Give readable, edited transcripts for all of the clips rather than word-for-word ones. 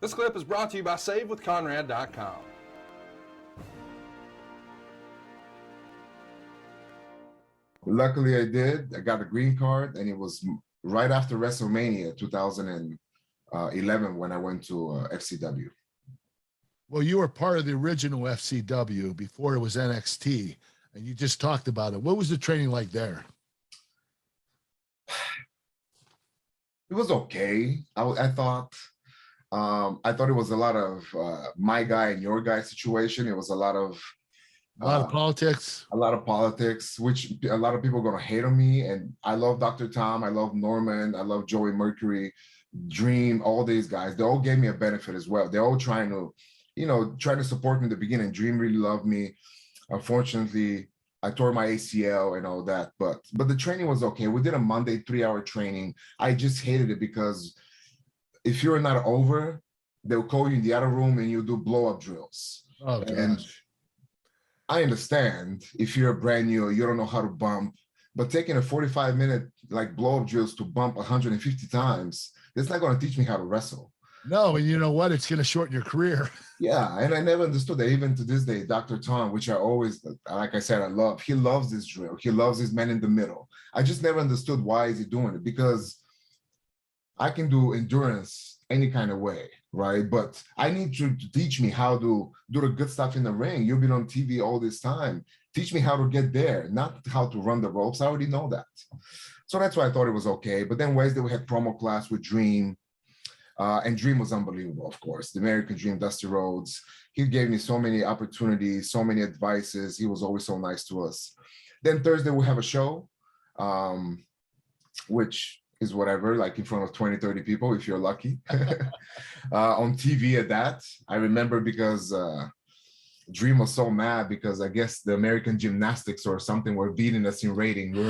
This clip is brought to you by SaveWithConrad.com. Luckily, I did. I got a green card, and it was right after WrestleMania 2011 when I went to FCW. Well, you were part of the original FCW before it was NXT, and you just talked about it. What was the training like there? It was okay. I thought it was a lot of my guy and your guy situation. It was a lot of Politics. A lot of politics, which a lot of people are going to hate on me. And I love Dr. Tom. I love Norman. I love Joey Mercury, Dream, all these guys. They all gave me a benefit as well. They're all trying to, try to support me in the beginning. Dream really loved me. Unfortunately, I tore my ACL and all that, but the training was okay. We did a Monday 3-hour training. I just hated it because if you're not over, they'll call you in the other room and you do blow-up drills. Oh, and I understand if you're brand new, you don't know how to bump, but taking a 45-minute blow-up drills to bump 150 times, that's not going to teach me how to wrestle. No, and you know what? It's going to shorten your career. Yeah, and I never understood that. Even to this day, Dr. Tom, which I always, like I said, I love, he loves this drill. He loves his man in the middle. I just never understood why is he doing it, because I can do endurance any kind of way, right? But I need you to teach me how to do the good stuff in the ring. You've been on TV all this time. Teach me how to get there, not how to run the ropes. I already know that. So that's why I thought it was okay. But then Wednesday, we had promo class with Dream. And Dream was unbelievable, of course. The American Dream, Dusty Rhodes. He gave me so many opportunities, so many advices. He was always so nice to us. Then Thursday, we have a show, which is whatever, in front of 20, 30 people, if you're lucky. On TV at that. I remember because Dream was so mad because I guess the American Gymnastics or something were beating us in rating. We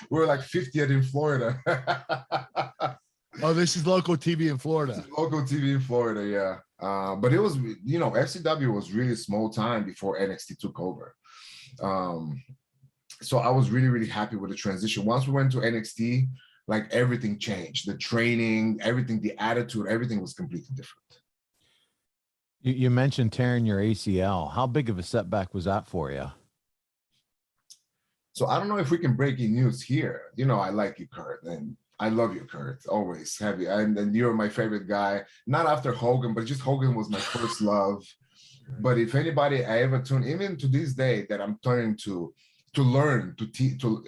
were like 50th in Florida. Oh, this is local TV in Florida. Local TV in Florida, yeah. But it was, FCW was really small time before NXT took over. So I was really, really happy with the transition. Once we went to NXT, everything changed. The training, everything, the attitude, everything was completely different. You mentioned tearing your ACL. How big of a setback was that for you? So I don't know if we can break in news here. I like you, Kurt, and I love you, Kurt, always have you. And you're my favorite guy, not after Hogan, but just Hogan was my first love. But if anybody I ever tune, even to this day that I'm turning to learn, to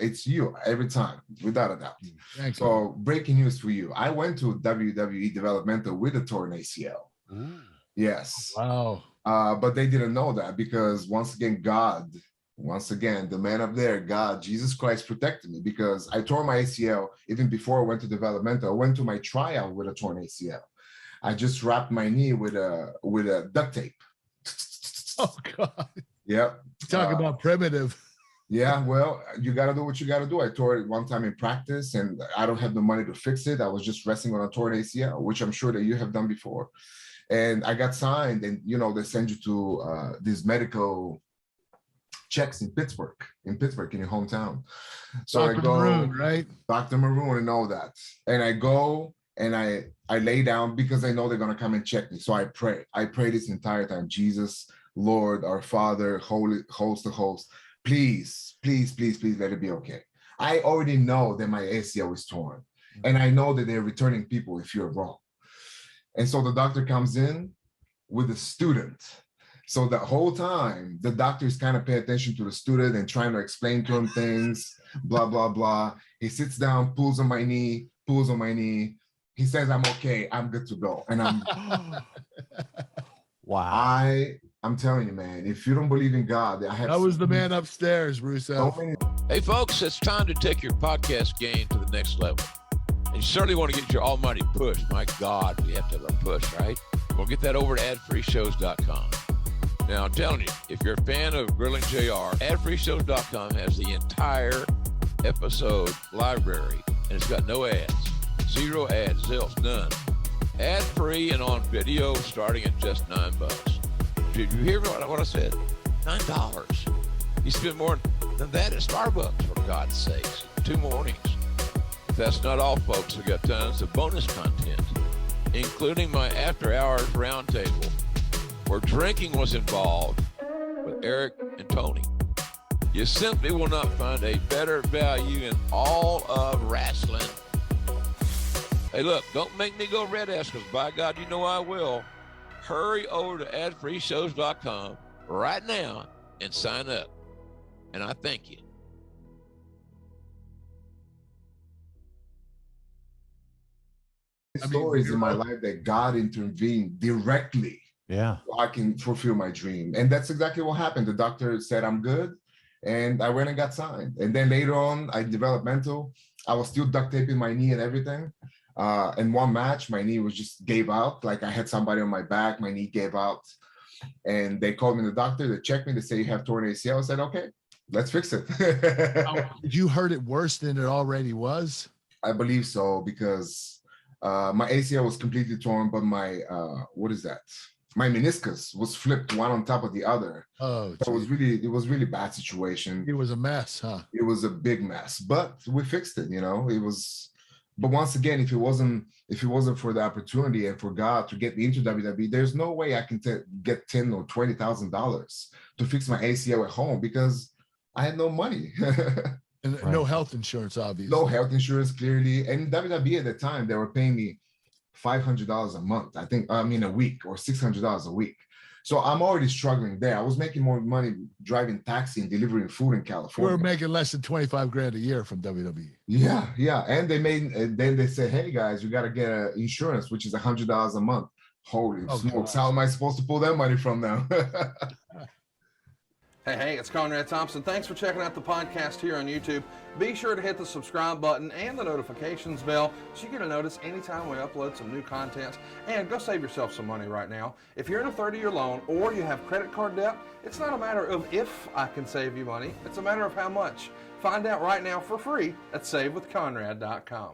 it's you every time, without a doubt. Thanks. So breaking news for you. I went to WWE developmental with a torn ACL. Ooh. Yes. Wow. But they didn't know that because once again, the man up there, God, Jesus Christ protected me because I tore my ACL even before I went to developmental. I went to my tryout with a torn ACL. I just wrapped my knee with a duct tape. Oh God. Yep. Talk about primitive. Yeah, well, you got to do what you got to do. I tore it one time in practice and I don't have the money to fix it. I was just resting on a torn ACL, which I'm sure that you have done before. And I got signed and, they send you to these medical checks in Pittsburgh, in your hometown. So Dr. I go, Maroon, right? Dr. Maroon and all that. And I go and I lay down because I know they're going to come and check me. So I pray. I pray this entire time. Jesus, Lord, our Father, holy host of hosts, please, please, please, please let it be okay. I already know that my ACL is torn. And I know that they're returning people if you're wrong. And so the doctor comes in with a student. So the whole time, the doctor is kind of paying attention to the student and trying to explain to him things, blah, blah, blah. He sits down, pulls on my knee. He says, I'm okay. I'm good to go. And I'm, wow. I'm telling you, man, if you don't believe in God, that was the man upstairs, Russo. Hey, folks, it's time to take your podcast game to the next level. And you certainly want to get your almighty push. My God, we have to have a push, right? We'll get that over to adfreeshows.com. Now, I'm telling you, if you're a fan of Grilling JR, adfreeshows.com has the entire episode library, and it's got no ads. 0 ads, zilch, none. Ad-free and on video starting at just $9. Did you hear what I said? $9. You spend more than that at Starbucks, for God's sakes. 2 mornings. If that's not all, folks, we got tons of bonus content. including my after-hours roundtable, where drinking was involved with Eric and Tony. You simply will not find a better value in all of wrestling. Hey, look, don't make me go red ass, because by God, you know I will. Hurry over to adfreeshows.com right now and sign up. And I thank you. Stories in my life that God intervened directly. Yeah. So I can fulfill my dream. And that's exactly what happened. The doctor said I'm good, and I went and got signed. And then later on, I developed mental. I was still duct taping my knee and everything. In one match, my knee was just gave out. Like I had somebody on my back, my knee gave out. And they called me the doctor, they checked me, they say you have torn ACL. I said, okay, let's fix it. You heard it worse than it already was? I believe so, because my ACL was completely torn, but my, what is that? My meniscus was flipped one on top of the other. Oh, so it was really bad situation. It was a mess, huh? It was a big mess, but we fixed it, it was, but once again, if it wasn't for the opportunity and for God to get me into WWE, there's no way I can get $10,000 or $20,000 to fix my ACL at home, because I had no money. And no health insurance, obviously. No health insurance, clearly. And WWE at the time, they were paying me $500 a month, a week, or $600 a week. So I'm already struggling there. I was making more money driving taxi and delivering food in California. We were making less than 25 grand a year from WWE. Yeah. And then they said, hey guys, you got to get insurance, which is $100 a month. Holy smokes. How am I supposed to pull that money from them? Hey, it's Conrad Thompson. Thanks for checking out the podcast here on YouTube. Be sure to hit the subscribe button and the notifications bell so you get a notice anytime we upload some new content. And go save yourself some money right now. If you're in a 30-year loan or you have credit card debt, it's not a matter of if I can save you money. It's a matter of how much. Find out right now for free at savewithconrad.com.